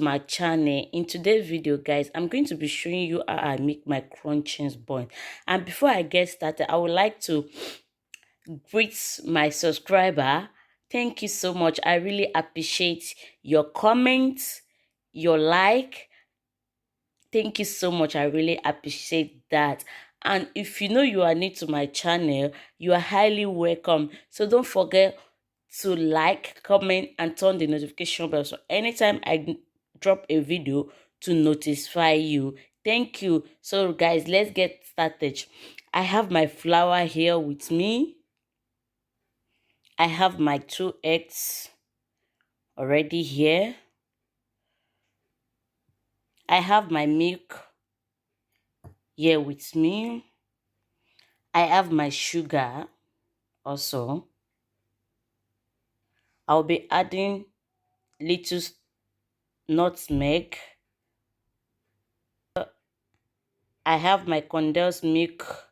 my channel, in today's video guys, I'm going to be showing you how I make my crunching bun. And before I get started, I would like to greet my subscriber. Thank you so much. I really appreciate your comments, your like. Thank you so much. I really appreciate that. And if you know you are new to my channel, you are highly welcome. So don't forget to like, comment, and turn the notification bell so anytime I drop a video to notify you. Thank you. So guys, let's get started. I have my flour here with me. I have my 2 eggs already here. I have my milk here with me. I have my sugar also. I'll be adding little nutmeg. I have my condensed milk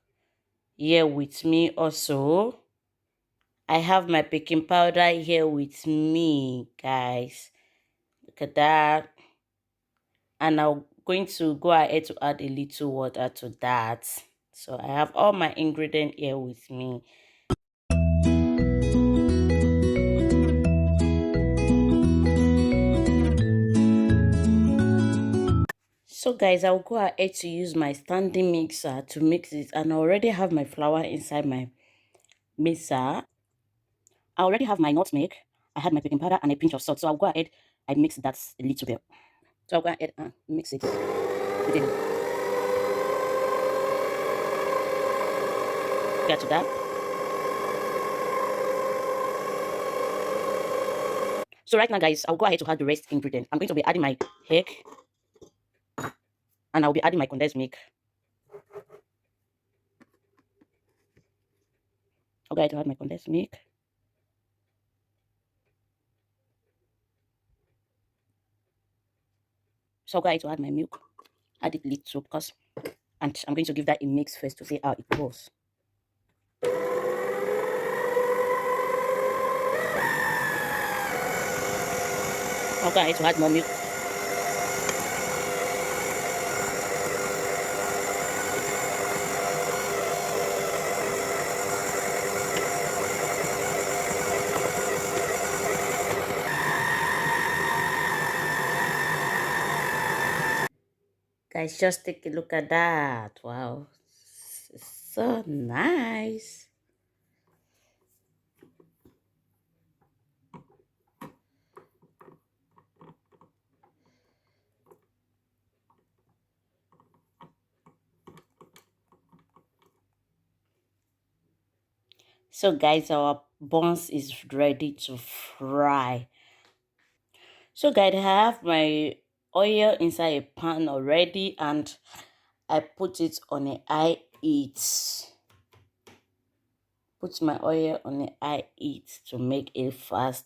here with me also. I have my baking powder here with me, guys. Look at that. And I'm going to go ahead to add a little water to that. So I have all my ingredients here with me. So guys, I'll go ahead to use my standing mixer to mix it, and I already have my flour inside my mixer. I already have my nutmeg. I had my baking powder and a pinch of salt. So I'll go ahead and mix that a little bit. So I'll go ahead and mix it. Get to that. So right now, guys, I'll go ahead to add the rest ingredient. I'm going to be adding my egg, and I'll be adding my condensed milk. I'll go ahead to add my condensed milk. So I'll go ahead to add my milk. Add it little because, and I'm going to give that a mix first to see how it goes. I'll go ahead to add more milk. Guys, just take a look at that. Wow. It's so nice. So guys, our buns is ready to fry. So guys, I have my oil inside a pan already, and I put it on a high heat. Put my oil on a high heat to make it faster.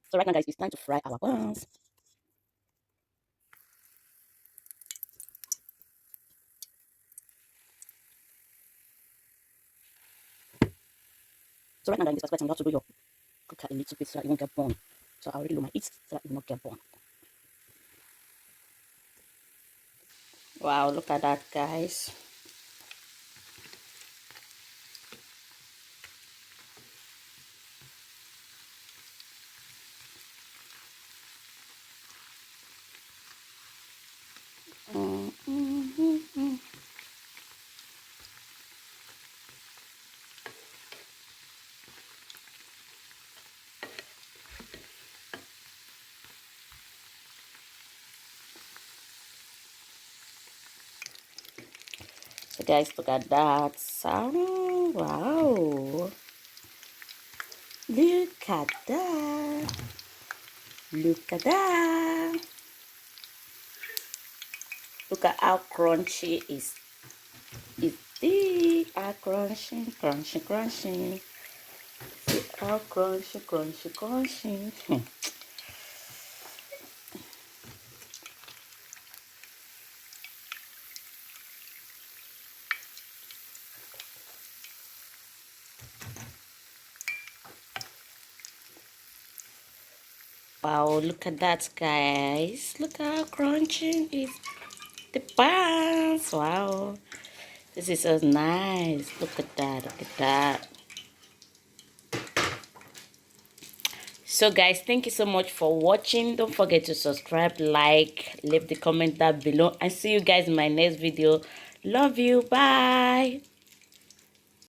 So right now, guys, it's time to fry our buns. So right now, guys, in this particular time, you have to do your cook a little bit so that it won't get burned. So I already do my heat so that it will not get burned. Wow, look at that, guys. So guys, look at that sound. Wow. Look at that. Look at that. Look at how crunchy is this. How crunchy, crunchy, crunchy. See how crunchy, crunchy, crunchy. Wow, look at that, guys. Look how crunchy is the buns. Wow, this is so nice. Look at that, look at that. So guys, thank you so much for watching. Don't forget to subscribe, like, leave the comment down below, and see you guys in my next video. Love you. Bye.